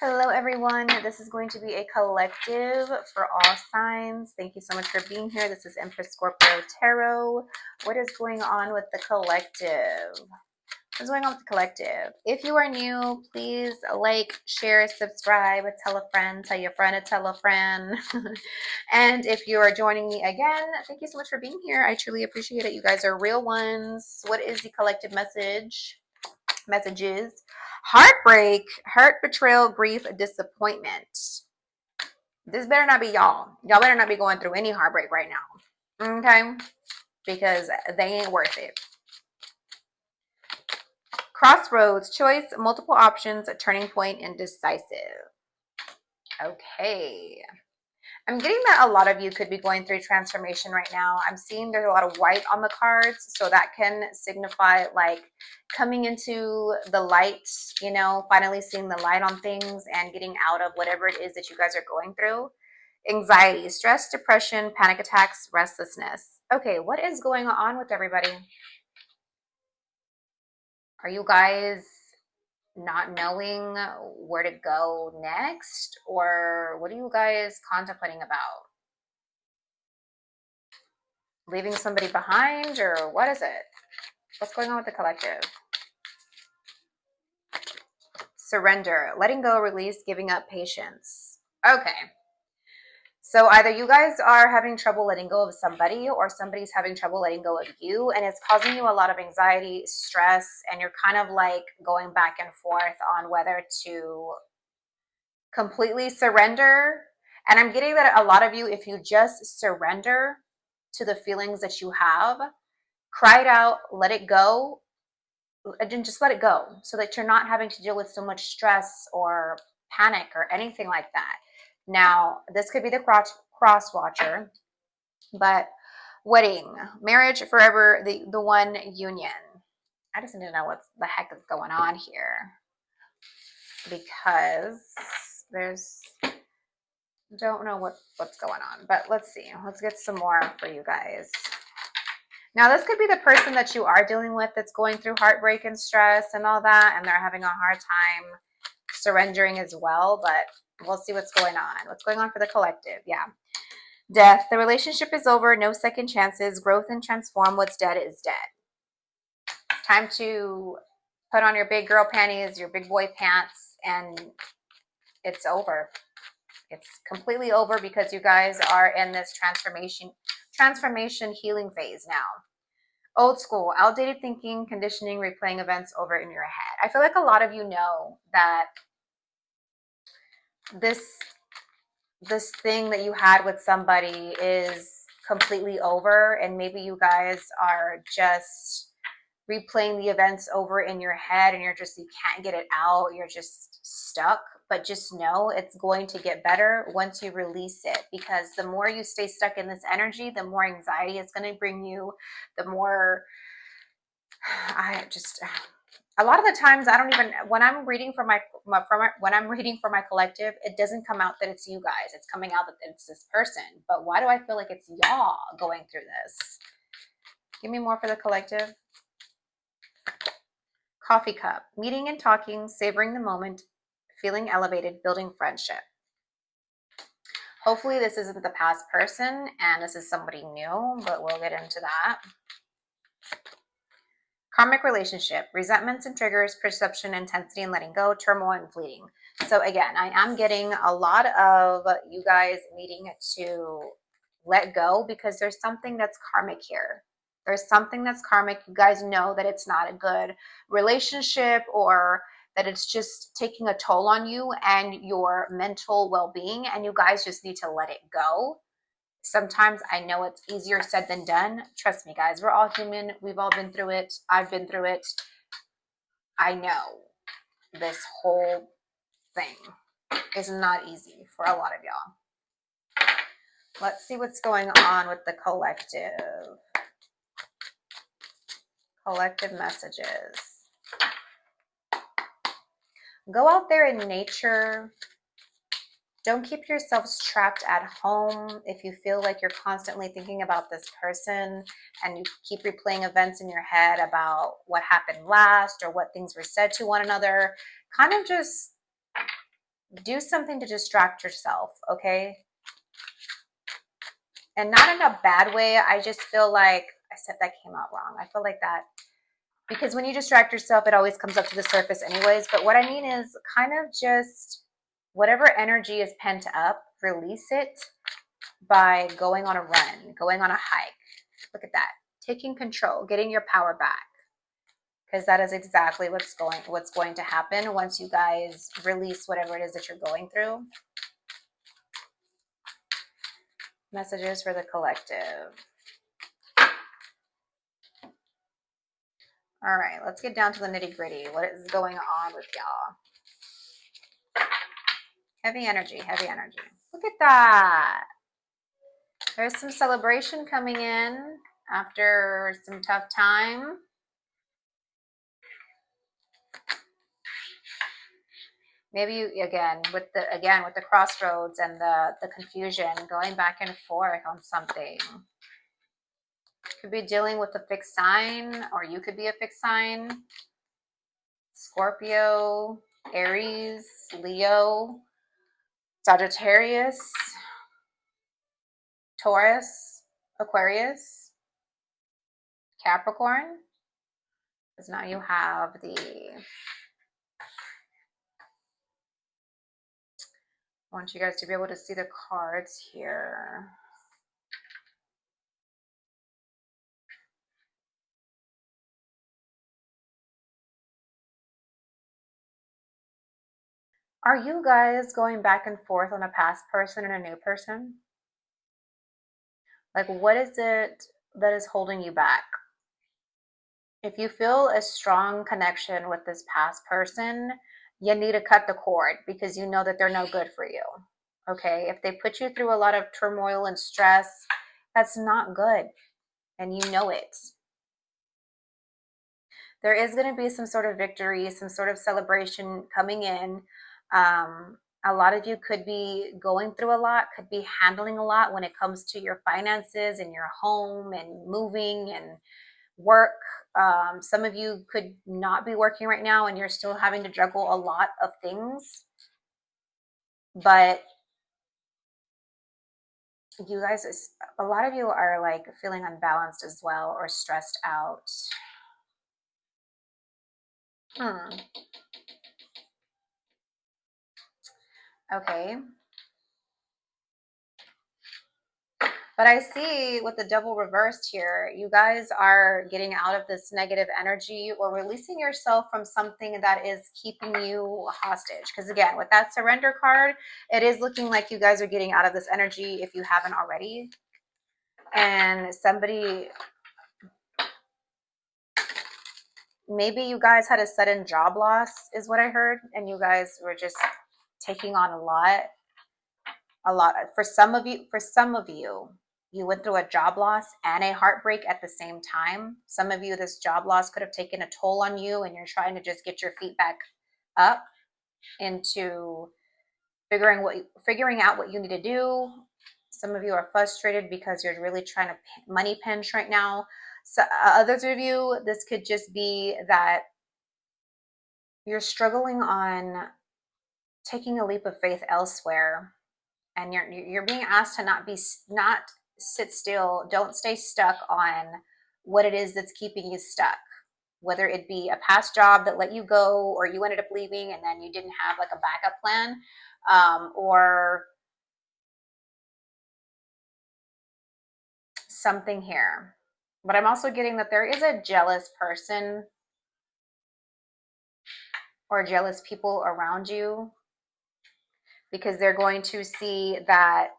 Hello, everyone. This is going to be a collective for all signs. Thank you so much for being here. This is Empress Scorpio Tarot. What is going on with the collective? What's going on with the collective? If you are new, please like, share, subscribe, tell a friend, tell your friend to tell a friend. And if you are joining me again, thank you so much for being here. I truly appreciate it. You guys are real ones. What is the collective message? Messages: heartbreak, hurt, betrayal, grief, disappointment. This better not be y'all. Y'all better not be going through any heartbreak right now. Okay? Because they ain't worth it. Crossroads, choice, multiple options, a turning point, indecisive. Okay. I'm getting that a lot of you could be going through transformation right now. I'm seeing there's a lot of white on the cards, so that can signify like coming into the light, finally seeing the light on things and getting out of whatever it is that you guys are going through. Anxiety, stress, depression, panic attacks, restlessness. Okay, what is going on with everybody? Are you guys not knowing where to go next? Or what are you guys contemplating about? Leaving somebody behind, or what is it? What's going on with the collective? Surrender, letting go, release, giving up, patience. Okay. So either you guys are having trouble letting go of somebody, or somebody's having trouble letting go of you, and it's causing you a lot of anxiety, stress, and you're kind of like going back and forth on whether to completely surrender. And I'm getting that a lot of you, if you just surrender to the feelings that you have, cry it out, let it go, and just let it go, so that you're not having to deal with so much stress or panic or anything like that. Now, this could be the cross watcher, but wedding, marriage, forever, the one union. I just need to know what the heck is going on here, because there's don't know what's going on, but let's see. Let's get some more for you guys. Now, this could be the person that you are dealing with that's going through heartbreak and stress and all that, and they're having a hard time surrendering as well, but we'll see what's going on. What's going on for the collective? Yeah. Death. The relationship is over. No second chances. Growth and transform. What's dead is dead. It's time to put on your big girl panties, your big boy pants, and it's over. It's completely over, because you guys are in this transformation healing phase now. Old school, outdated thinking, conditioning, replaying events over in your head. I feel like a lot of you know that this thing that you had with somebody is completely over, and maybe you guys are just replaying the events over in your head, and you can't get it out. You're just stuck. But just know it's going to get better once you release it, because the more you stay stuck in this energy, the more anxiety it's going to bring you, the more a lot of the times I don't even, when I'm reading for when I'm reading for my collective, it doesn't come out that it's you guys. It's coming out that it's this person. But why do I feel like it's y'all going through this? Give me more for the collective. Coffee cup, meeting and talking, savoring the moment, feeling elevated, building friendship. Hopefully this isn't the past person and this is somebody new, but we'll get into that. Karmic relationship, resentments and triggers, perception, intensity and letting go, turmoil and fleeting. So again, I am getting a lot of you guys needing to let go, because there's something that's karmic here. There's something that's karmic. You guys know that it's not a good relationship, or that it's just taking a toll on you and your mental well-being, and you guys just need to let it go. Sometimes I know it's easier said than done. Trust me, guys, we're all human. We've all been through it. I've been through it. I know this whole thing is not easy for a lot of y'all. Let's see what's going on with the collective. Collective messages. Go out there in nature. Don't keep yourselves trapped at home. If you feel like you're constantly thinking about this person and you keep replaying events in your head about what happened last or what things were said to one another, kind of just do something to distract yourself, okay? And not in a bad way. I just feel like I said that came out wrong. I feel like that because when you distract yourself, it always comes up to the surface anyways. But what I mean is kind of just whatever energy is pent up, release it by going on a run, going on a hike. Look at that. Taking control, getting your power back. Because that is exactly what's going to happen once you guys release whatever it is that you're going through. Messages for the collective. All right, let's get down to the nitty gritty. What is going on with y'all? Heavy energy, heavy energy. Look at that. There's some celebration coming in after some tough time. Maybe you, again with the crossroads and the confusion, going back and forth on something. Could be dealing with a fixed sign, or you could be a fixed sign. Scorpio, Aries, Leo, Sagittarius, Taurus, Aquarius, Capricorn. Because now you have I want you guys to be able to see the cards here. Are you guys going back and forth on a past person and a new person? Like, what is it that is holding you back? If you feel a strong connection with this past person, you need to cut the cord because you know that they're no good for you. Okay? If they put you through a lot of turmoil and stress, that's not good. And you know it. There is going to be some sort of victory, some sort of celebration coming in. A lot of you could be going through a lot, could be handling a lot when it comes to your finances and your home and moving and work. Some of you could not be working right now and you're still having to juggle a lot of things. But you guys, a lot of you are like feeling unbalanced as well or stressed out. Okay. But I see with the double reversed here, you guys are getting out of this negative energy or releasing yourself from something that is keeping you hostage. Because again, with that surrender card, it is looking like you guys are getting out of this energy if you haven't already. And somebody, maybe you guys had a sudden job loss is what I heard. And you guys were just taking on a lot. For some of you, you went through a job loss and a heartbreak at the same time. Some of you, this job loss could have taken a toll on you and you're trying to just get your feet back up into figuring out what you need to do. Some of you are frustrated because you're really trying to money pinch right now. So others of you, this could just be that you're struggling on taking a leap of faith elsewhere, and you're being asked to not sit still. Don't stay stuck on what it is that's keeping you stuck, whether it be a past job that let you go or you ended up leaving and then you didn't have like a backup plan, or something here. But I'm also getting that there is a jealous person or jealous people around you, because they're going to see that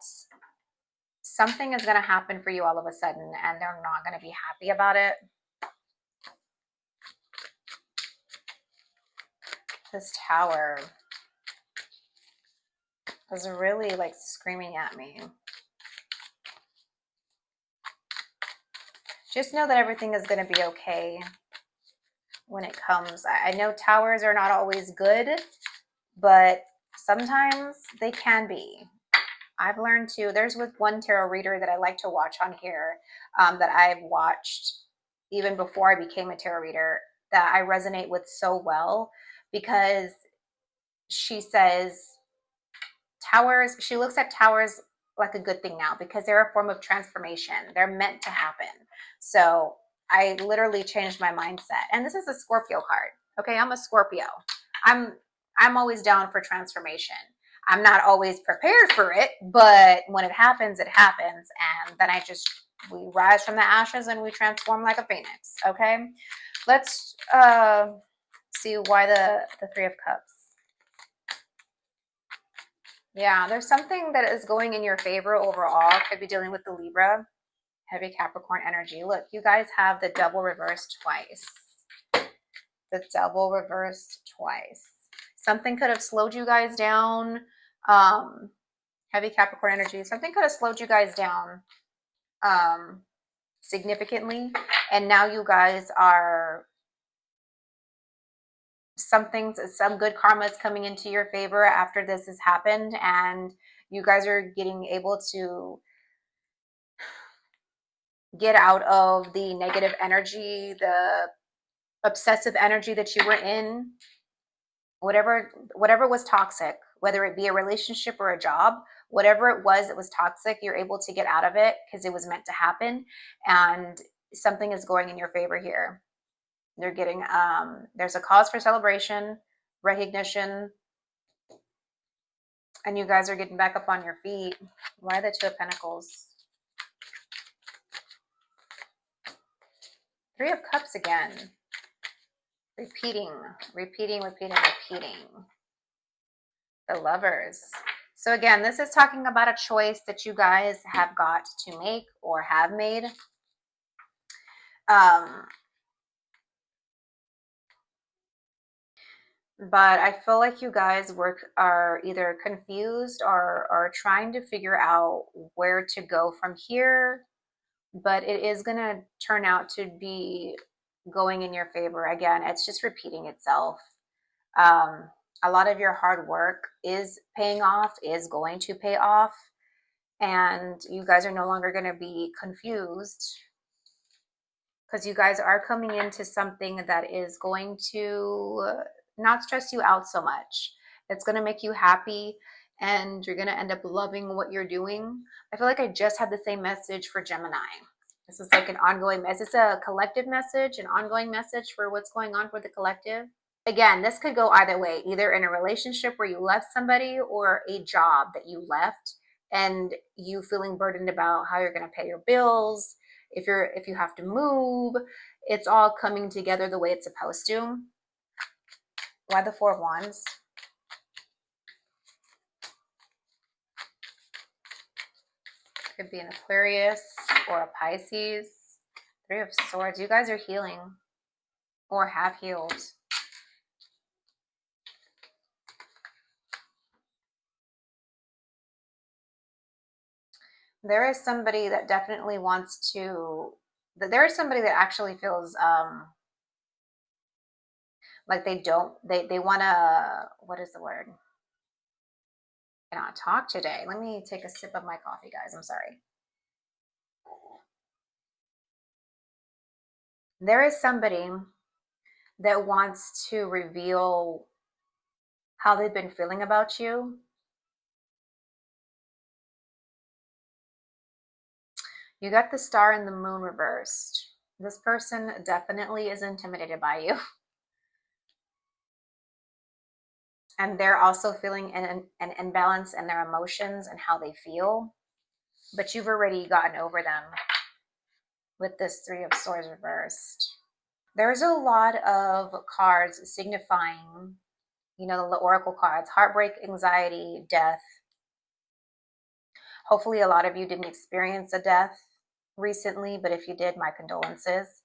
something is going to happen for you all of a sudden and they're not going to be happy about it. This tower is really like screaming at me. Just know that everything is going to be okay when it comes. I know towers are not always good, but sometimes they can be. I've learned to, there's with one tarot reader that I like to watch on here, that I've watched even before I became a tarot reader, that I resonate with so well, because she says Towers, she looks at towers like a good thing now because they're a form of transformation. They're meant to happen. So I literally changed my mindset. And this is a Scorpio card. Okay, I'm a Scorpio. I'm I'm always down for transformation. I'm not always prepared for it, but when it happens, and then we rise from the ashes and we transform like a phoenix. Okay, let's see why the Three of Cups. Yeah, there's something that is going in your favor overall. Could be dealing with the Libra, heavy Capricorn energy. Look, you guys have the double reversed twice. The double reversed twice. Something could have slowed you guys down. Heavy Capricorn energy. Something could have slowed you guys down significantly. And now you guys are some good karma is coming into your favor after this has happened, and you guys are getting able to get out of the negative energy, the obsessive energy that you were in. Whatever was toxic, whether it be a relationship or a job, whatever it was that was toxic, you're able to get out of it because it was meant to happen, and something is going in your favor here. They're getting there's a cause for celebration, recognition, and you guys are getting back up on your feet. Why the Two of Pentacles? Three of Cups again. Repeating. The Lovers. So again, this is talking about a choice that you guys have got to make or have made. But I feel like you guys are either confused or are trying to figure out where to go from here. But it is going to turn out to be going in your favor. Again, it's just repeating itself. A lot of your hard work is paying off, is going to pay off. And you guys are no longer going to be confused because you guys are coming into something that is going to not stress you out so much. It's going to make you happy, and you're going to end up loving what you're doing. I feel like I just had the same message for Gemini. This is like an ongoing message. It's a collective message, an ongoing message for what's going on for the collective. Again, this could go either way, either in a relationship where you left somebody or a job that you left and you feeling burdened about how you're going to pay your bills. If you have to move, it's all coming together the way it's supposed to. Why the Four of Wands? Could be an Aquarius or a Pisces. Three of Swords. You guys are healing or have healed. There is somebody that definitely wants to, there is somebody that actually feels like they want to, what is the word? I cannot talk today. Let me take a sip of my coffee, guys. I'm sorry. There is somebody that wants to reveal how they've been feeling about you. You got the Star and the Moon reversed. This person definitely is intimidated by you. And they're also feeling an imbalance in their emotions and how they feel. But you've already gotten over them with this Three of Swords reversed. There's a lot of cards signifying, you know, the oracle cards: heartbreak, anxiety, death. Hopefully a lot of you didn't experience a death recently, but if you did, my condolences.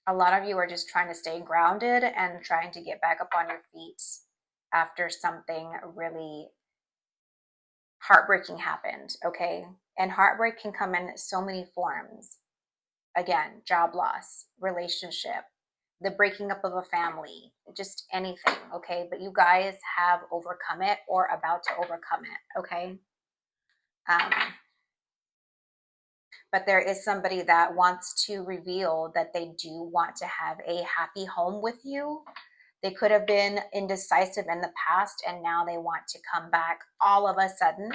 A lot of you are just trying to stay grounded and trying to get back up on your feet after something really heartbreaking happened, okay? And heartbreak can come in so many forms. Again, job loss, relationship, the breaking up of a family, just anything, okay? But you guys have overcome it or about to overcome it, okay? But there is somebody that wants to reveal that they do want to have a happy home with you. They could have been indecisive in the past and now they want to come back all of a sudden.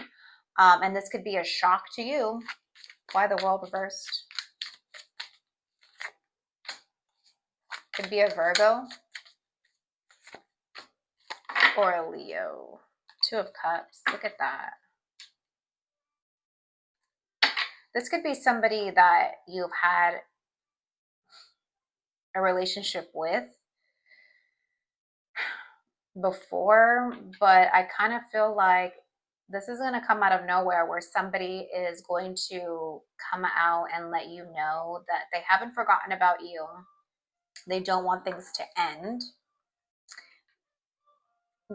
And this could be a shock to you. Why the world reversed? Could be a Virgo or a Leo. Two of Cups. Look at that. This could be somebody that you've had a relationship with before, but I kind of feel like this is going to come out of nowhere where somebody is going to come out and let you know that they haven't forgotten about you. They don't want things to end.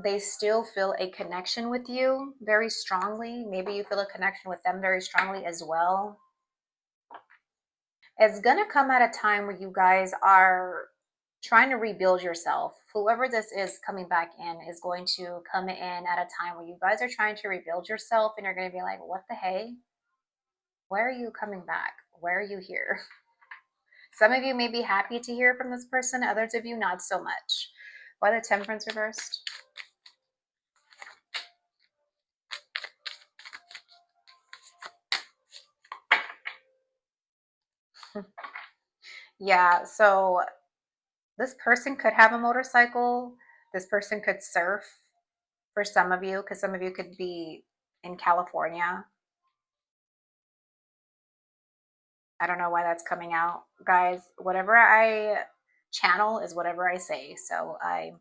They still feel a connection with you very strongly. Maybe you feel a connection with them very strongly as well. It's going to come at a time where you guys are trying to rebuild yourself. Whoever this is coming back in is going to come in at a time where you guys are trying to rebuild yourself and you're going to be like, what the hey? Why are you coming back? Why are you here? Some of you may be happy to hear from this person. Others of you, not so much. Why the Temperance reversed? Yeah, so this person could have a motorcycle. This person could surf for some of you, because some of you could be in California. I don't know why that's coming out. Guys, whatever I channel is whatever I say. So I'm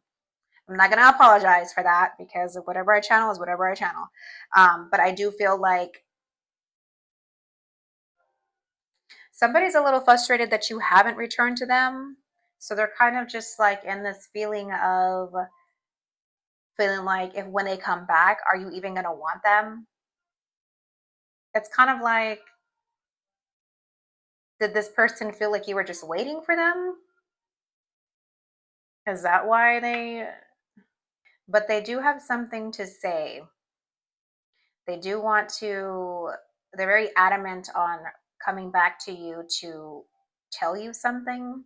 not going to apologize for that, because whatever I channel is whatever I channel. But I do feel like somebody's a little frustrated that you haven't returned to them. So they're kind of just like in this feeling like if when they come back, are you even going to want them? It's kind of like, did this person feel like you were just waiting for them? Is that why but they do have something to say. They do want to, they're very adamant on coming back to you to tell you something.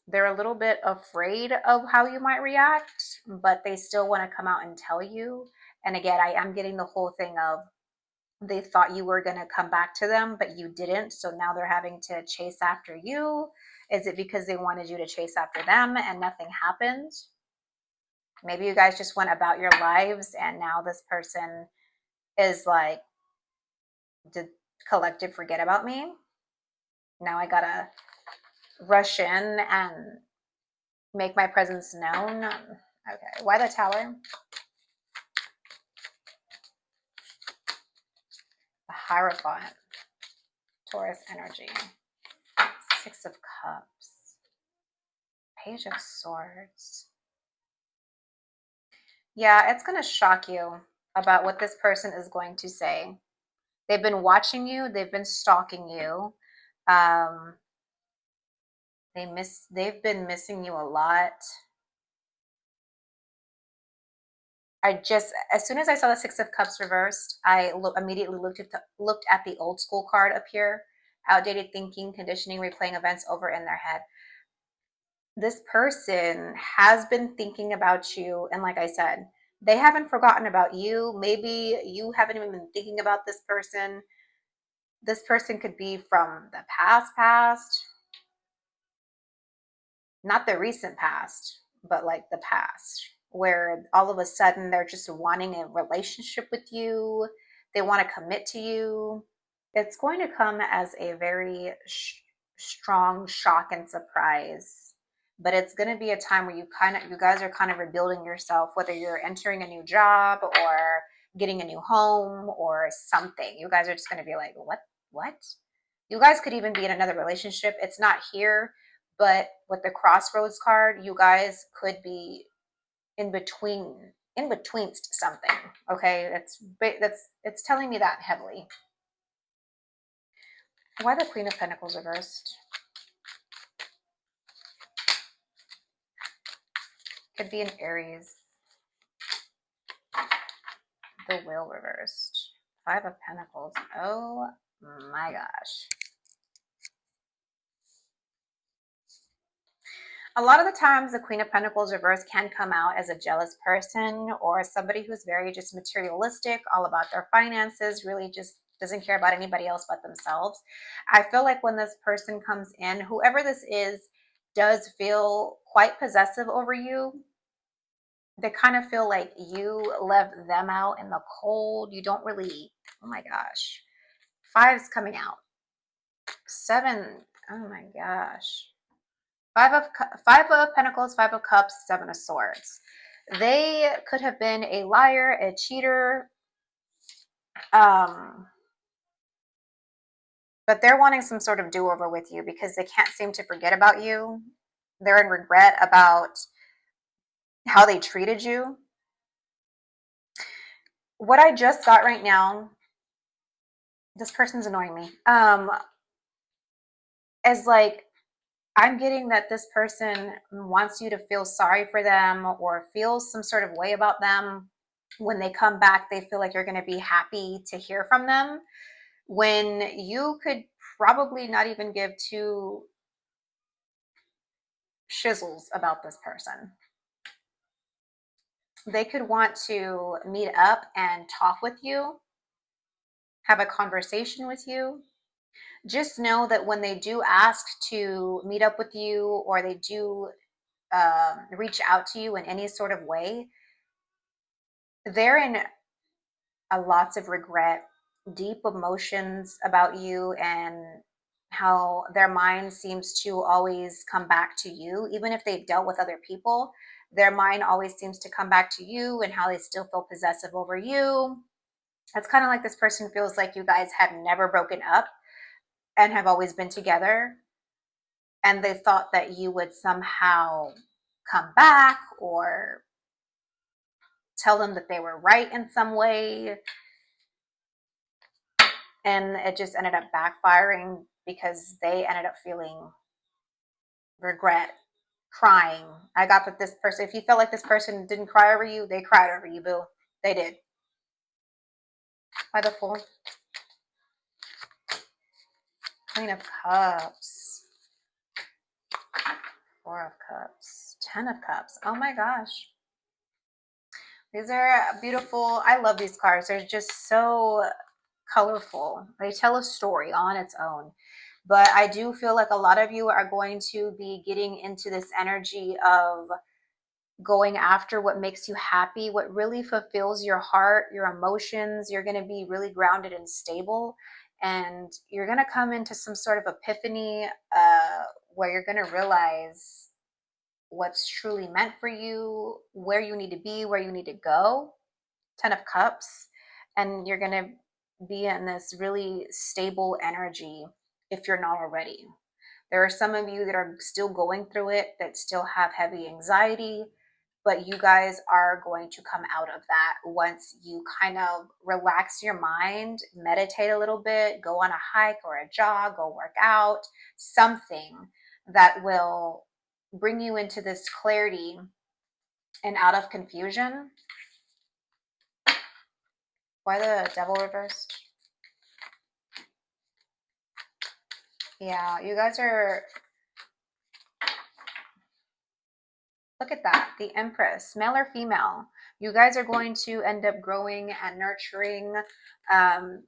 They're a little bit afraid of how you might react, but they still want to come out and tell you. And again, I am getting the whole thing of they thought you were going to come back to them, but you didn't. So now they're having to chase after you. Is it because they wanted you to chase after them and nothing happened? Maybe you guys just went about your lives and now this person is like, did collective forget about me? Now I gotta rush in and make my presence known. Okay, why the Tower? The Hierophant. Taurus energy. Six of Cups. Page of Swords. Yeah, it's going to shock you about what this person is going to say. They've been watching you. They've been stalking you. They've been missing you a lot. As soon as I saw the Six of Cups reversed, I immediately looked at the old school card up here. Outdated thinking, conditioning, replaying events over in their head. This person has been thinking about you, and like I said, they haven't forgotten about you. Maybe you haven't even been thinking about this person. This person could be from the past, not the recent past, but like the past, where all of a sudden they're just wanting a relationship with you. They want to commit to you. It's going to come as a very strong shock and surprise, but it's going to be a time where you guys are kind of rebuilding yourself, whether you're entering a new job or getting a new home or something. You guys are just going to be like, what? You guys could even be in another relationship. It's not here, but with the Crossroads card, you guys could be in between something. Okay, it's telling me that heavily. Why the Queen of Pentacles reversed? Could be an Aries. The Wheel reversed. Five of Pentacles. Oh my gosh. A lot of the times the Queen of Pentacles reverse can come out as a jealous person or somebody who's very just materialistic, all about their finances, really just doesn't care about anybody else but themselves. I feel like when this person comes in, whoever this is does feel quite possessive over you. They kind of feel like you left them out in the cold. You don't really, oh my gosh. Five's coming out. Seven, oh my gosh. Five of Pentacles, Five of Cups, Seven of Swords. They could have been a liar, a cheater, but they're wanting some sort of do-over with you because they can't seem to forget about you. They're in regret about how they treated you. What I just got right now, this person's annoying me, is like, I'm getting that this person wants you to feel sorry for them or feel some sort of way about them. When they come back, they feel like you're going to be happy to hear from them when you could probably not even give two shizzles about this person. They could want to meet up and talk with you, have a conversation with you. Just know that when they do ask to meet up with you or they do reach out to you in any sort of way, they're in lots of regret, deep emotions about you, and how their mind seems to always come back to you. Even if they've dealt with other people, their mind always seems to come back to you and how they still feel possessive over you. It's kind of like this person feels like you guys have never broken up and have always been together. And they thought that you would somehow come back or tell them that they were right in some way. And it just ended up backfiring because they ended up feeling regret, crying. I got that this person, if you felt like this person didn't cry over you, they cried over you, boo. They did. By the Fool. Queen of Cups. Four of Cups. 10 of Cups. Oh my gosh. These are beautiful. I love these cards. They're just so colorful. They tell a story on its own. But I do feel like a lot of you are going to be getting into this energy of going after what makes you happy, what really fulfills your heart, your emotions. You're going to be really grounded and stable. And you're going to come into some sort of epiphany where you're going to realize what's truly meant for you, where you need to be, where you need to go. 10 of Cups. And you're going to be in this really stable energy if you're not already. There are some of you that are still going through it, that still have heavy anxiety, but you guys are going to come out of that once you kind of relax your mind, meditate a little bit, go on a hike or a jog, go work out, something that will bring you into this clarity and out of confusion. Why the Devil reversed? Yeah, you guys are, look at that, the Empress, male or female. You guys are going to end up growing and nurturing and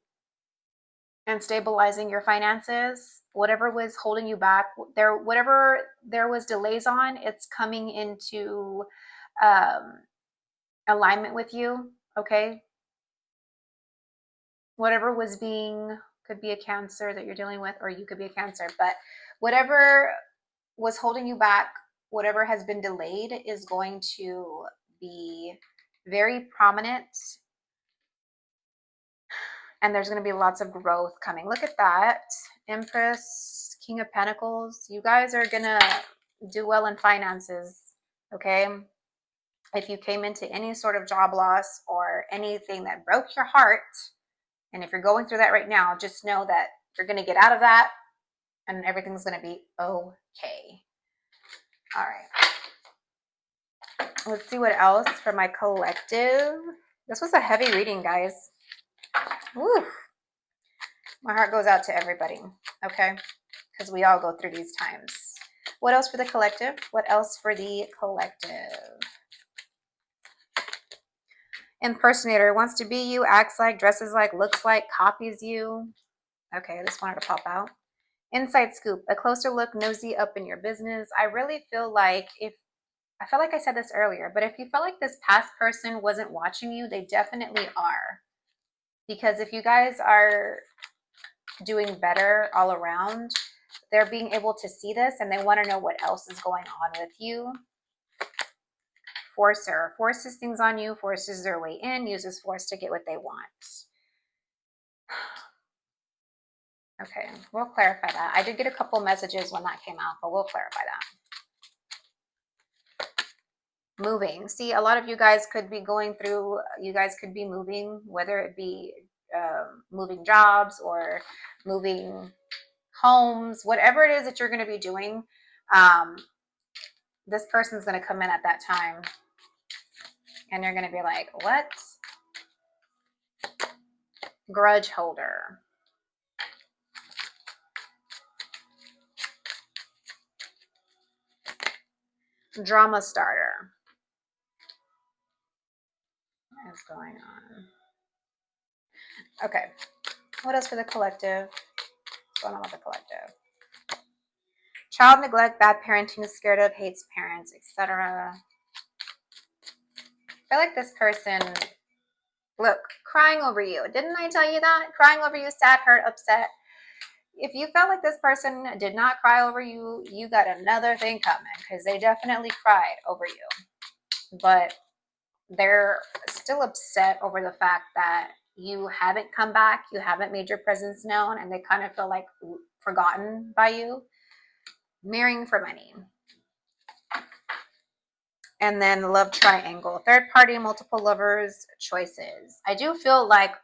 stabilizing your finances. Whatever was holding you back, whatever there was delays on, it's coming into alignment with you, okay? Whatever was could be a Cancer that you're dealing with, or you could be a Cancer, but whatever was holding you back, whatever has been delayed is going to be very prominent, and there's going to be lots of growth coming. Look at that. Empress, King of Pentacles. You guys are going to do well in finances, okay? If you came into any sort of job loss or anything that broke your heart, and if you're going through that right now, just know that you're going to get out of that and everything's going to be okay. All right. Let's see what else for my collective. This was a heavy reading, guys. Woo. My heart goes out to everybody, okay? Because we all go through these times. What else for the collective? What else for the collective? Impersonator wants to be you, acts like, dresses like, looks like, copies you. Okay, this wanted to pop out. Inside scoop, a closer look, nosy up in your business. I really feel like I felt like I said this earlier, but if you felt like this past person wasn't watching you, they definitely are. Because if you guys are doing better all around, they're being able to see this and they want to know what else is going on with you. Forcer forces things on you, forces their way in, uses force to get what they want. Okay, we'll clarify that. I did get a couple messages when that came out, but we'll clarify that. Moving. See, a lot of you guys could be going through, you guys could be moving, whether it be moving jobs or moving homes, whatever it is that you're going to be doing. This person's going to come in at that time and you're going to be like, what? Grudge holder. Drama starter. What is going on? Okay. What else for the collective? What's going on with the collective? Child neglect, bad parenting, is scared of, hates parents, etc. I feel like this person, look, crying over you. Didn't I tell you that? Crying over you, sad, hurt, upset. If you felt like this person did not cry over you, you got another thing coming because they definitely cried over you. But they're still upset over the fact that you haven't come back, you haven't made your presence known, and they kind of feel like forgotten by you. Marrying for money. And then the love triangle. Third party, multiple lovers, choices. I do feel like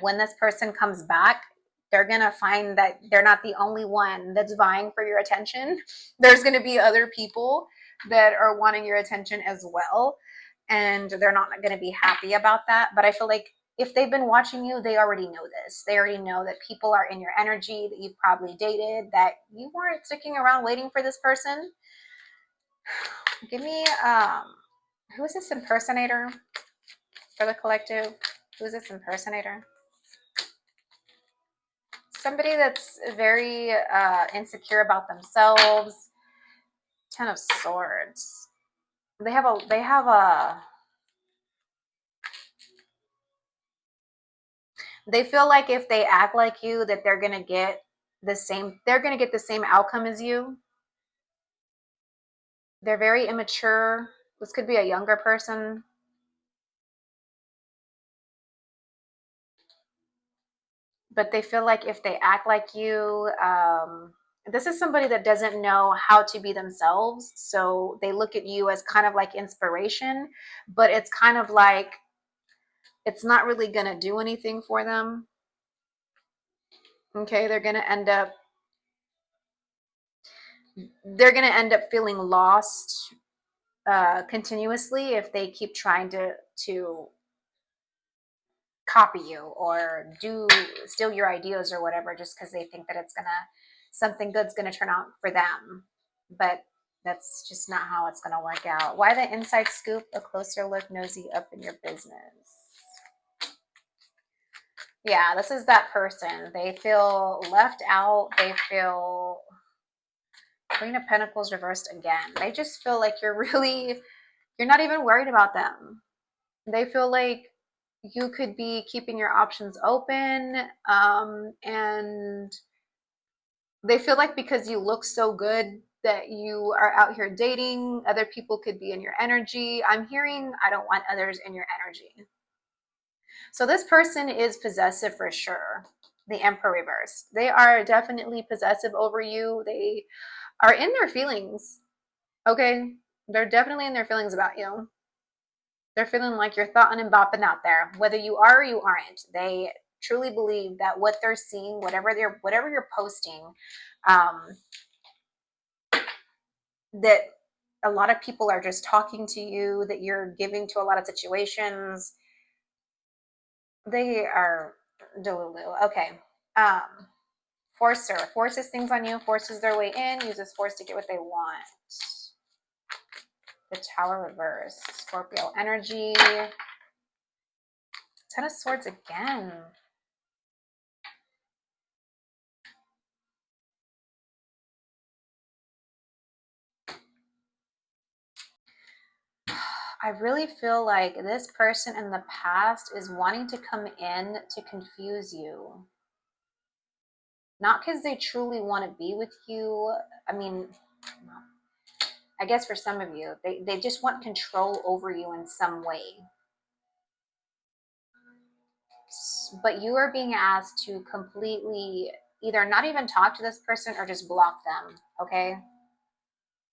when this person comes back, they're going to find that they're not the only one that's vying for your attention. There's going to be other people that are wanting your attention as well. And they're not going to be happy about that. But I feel like if they've been watching you, they already know this. They already know that people are in your energy, that you've probably dated, that you weren't sticking around waiting for this person. Give me, who is this impersonator for the collective? Who is this impersonator? Somebody that's very insecure about themselves. Ten of Swords. They have a they feel like if they act like you that they're going to get the same outcome as you. They're very immature. This could be a younger person. But they feel like if they act like you, this is somebody that doesn't know how to be themselves. So they look at you as kind of like inspiration, but it's kind of like it's not really going to do anything for them. Okay, they're going to end up feeling lost continuously if they keep trying to copy you or steal your ideas or whatever, just because they think that something good's gonna turn out for them. But that's just not how it's gonna work out. Why the inside scoop? A closer look, nosy up in your business. Yeah, this is that person. They feel left out. They feel Queen of Pentacles reversed again. They just feel like you're not even worried about them. They feel like you could be keeping your options open, and they feel like because you look so good that you are out here dating, other people could be in your energy. I'm hearing I don't want others in your energy. So this person is possessive for sure. The Emperor reversed. They are definitely possessive over you. They are in their feelings. Okay? They're definitely in their feelings about you. They're feeling like you're thoughting and bopping out there, whether you are or you aren't. They truly believe that what they're seeing, whatever you're posting, that a lot of people are just talking to you, that you're giving to a lot of situations. They are delulu. Okay. Forcer forces things on you, forces their way in, uses force to get what they want. The Tower reverse. Scorpio energy. Ten of Swords again. I really feel like this person in the past is wanting to come in to confuse you. Not because they truly want to be with you. I mean, I guess for some of you, they just want control over you in some way. But you are being asked to completely either not even talk to this person or just block them, okay?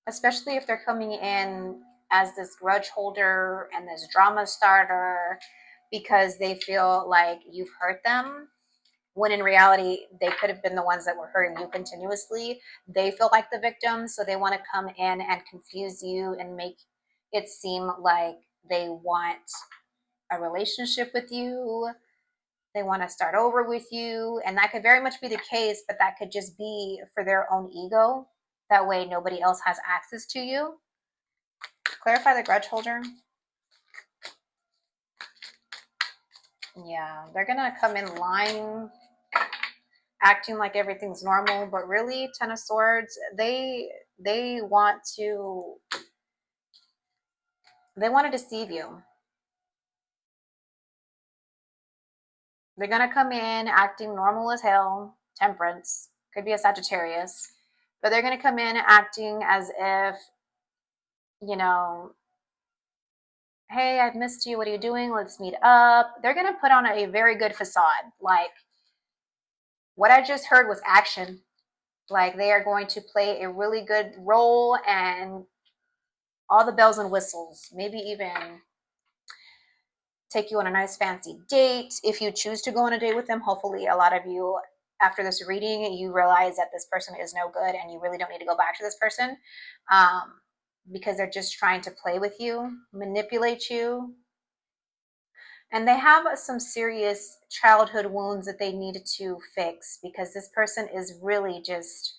Especially if they're coming in as this grudge holder and this drama starter because they feel like you've hurt them, when in reality they could have been the ones that were hurting you continuously. They feel like the victim, so they want to come in and confuse you and make it seem like they want a relationship with you. They want to start over with you, and that could very much be the case, but that could just be for their own ego. That way nobody else has access to you. Clarify the grudge holder. Yeah, they're gonna come in lying, acting like everything's normal, but really, Ten of Swords, they want to deceive you. They're gonna come in acting normal as hell. Temperance, could be a Sagittarius, but they're gonna come in acting as if, you know, hey, I've missed you, what are you doing, let's meet up. They're gonna put on a very good facade, like what I just heard was action. Like they are going to play a really good role and all the bells and whistles, maybe even take you on a nice fancy date if you choose to go on a date with them. Hopefully a lot of you, after this reading, you realize that this person is no good and you really don't need to go back to this person, because they're just trying to play with you, manipulate you. And they have some serious childhood wounds that they need to fix, because this person is really just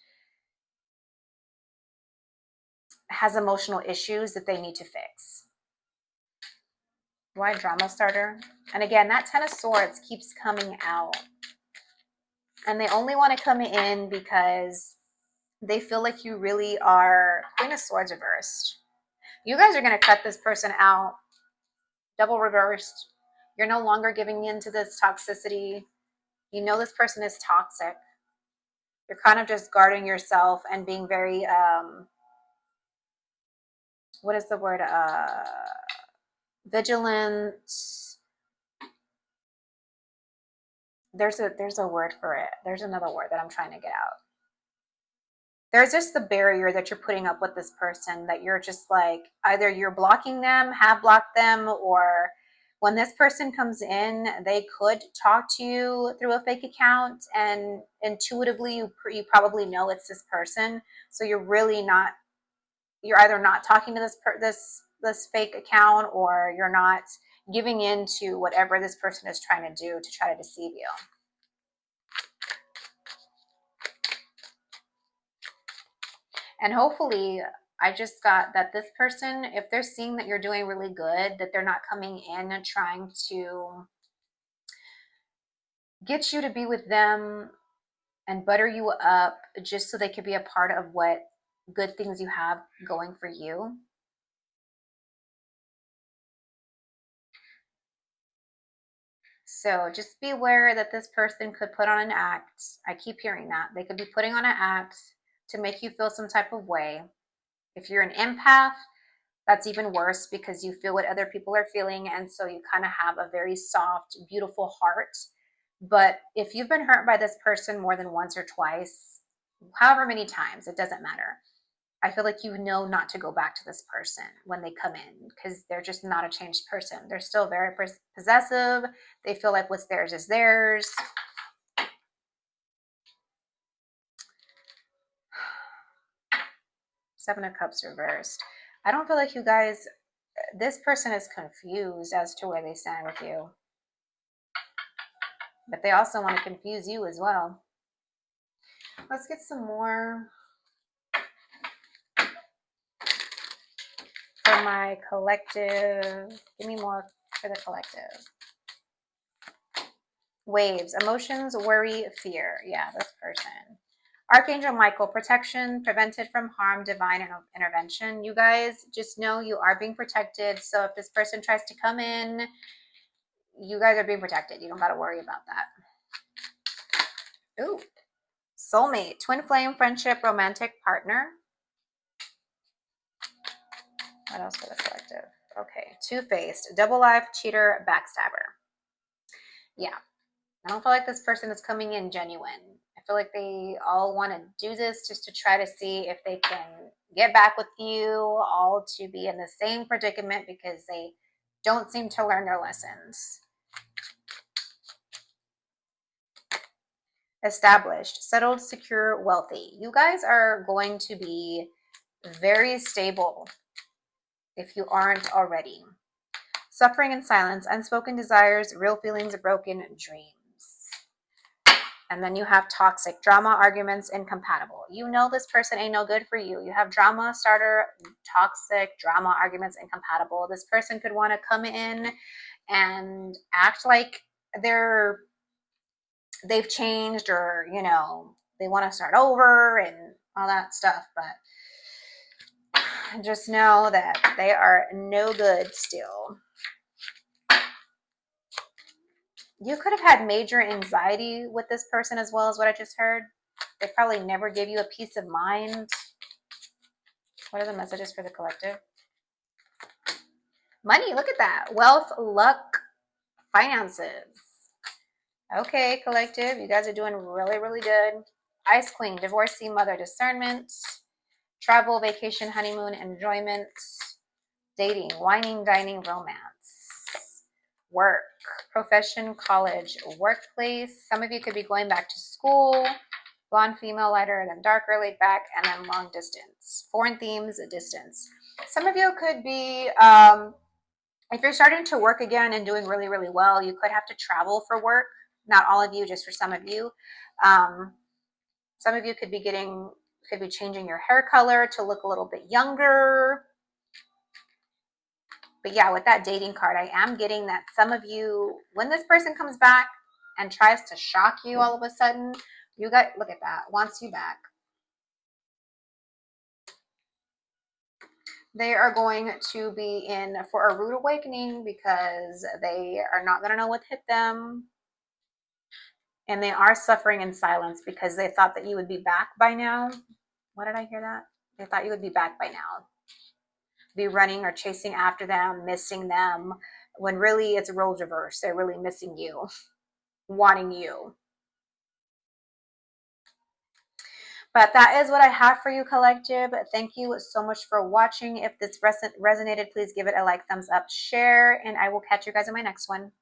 has emotional issues that they need to fix. Why drama starter? And again, that Ten of Swords keeps coming out. And they only want to come in because they feel like you really are Queen of Swords reversed. You guys are going to cut this person out. Double reversed. You're no longer giving in to this toxicity. You know this person is toxic. You're kind of just guarding yourself and being very, what is the word? Vigilant. There's a word for it. There's another word that I'm trying to get out. There's just the barrier that you're putting up with this person, that you're just like, either you're blocking them, have blocked them, or when this person comes in, they could talk to you through a fake account, and intuitively you probably know it's this person. So you're really not, you're either not talking to this fake account, or you're not giving in to whatever this person is trying to do to try to deceive you. And hopefully, I just got that this person, if they're seeing that you're doing really good, that they're not coming in and trying to get you to be with them and butter you up just so they could be a part of what good things you have going for you. So just be aware that this person could put on an act. I keep hearing that. They could be putting on an act to make you feel some type of way. If you're an empath, that's even worse, because you feel what other people are feeling, and so you kind of have a very soft, beautiful heart. But if you've been hurt by this person more than once or twice, however many times, it doesn't matter. I feel like you know not to go back to this person when they come in, because they're just not a changed person. They're still very possessive. They feel like what's theirs is theirs. Seven of Cups reversed. I don't feel like you guys, this person is confused as to where they stand with you. But they also want to confuse you as well. Let's get some more for my collective. Give me more for the collective. Waves, emotions, worry, fear. Yeah, this person. Archangel Michael, protection, prevented from harm, divine intervention. You guys just know you are being protected. So if this person tries to come in, you guys are being protected. You don't got to worry about that. Ooh, soulmate, twin flame, friendship, romantic partner. What else for the collective? Okay, two-faced, double life, cheater, backstabber. Yeah, I don't feel like this person is coming in genuine. I feel like they all want to do this just to try to see if they can get back with you, all to be in the same predicament because they don't seem to learn their lessons. Established, settled, secure, wealthy. You guys are going to be very stable if you aren't already. Suffering in silence, unspoken desires, real feelings, broken dreams. And then you have toxic, drama, arguments, incompatible. You know this person ain't no good for you. You have drama starter, toxic, drama, arguments, incompatible. This person could want to come in and act like they've changed, or they want to start over and all that stuff, but just know that they are no good still. You could have had major anxiety with this person as well, as what I just heard. They probably never give you a peace of mind. What are the messages for the collective? Money, look at that. Wealth, luck, finances. Okay, collective, you guys are doing really, really good. Ice Queen, divorcee, mother, discernment, travel, vacation, honeymoon, enjoyment, dating, whining, dining, romance, work, profession, college, workplace. Some of you could be going back to school. Blonde female, lighter than darker, laid back, and then long distance. Foreign themes, distance. Some of you could be, if you're starting to work again and doing really, really well, you could have to travel for work. Not all of you, just for some of you. Some of you could be changing your hair color to look a little bit younger. But yeah, with that dating card, I am getting that some of you, when this person comes back and tries to shock you all of a sudden, look at that, wants you back. They are going to be in for a rude awakening because they are not going to know what hit them. And they are suffering in silence because they thought that you would be back by now. What did I hear that? They thought you would be back by now. Be running or chasing after them, missing them, when really it's roles reversed. They're really missing you, wanting you. But that is what I have for you, collective. Thank you so much for watching. If this resonated, please give it a like, thumbs up, share, and I will catch you guys in my next one.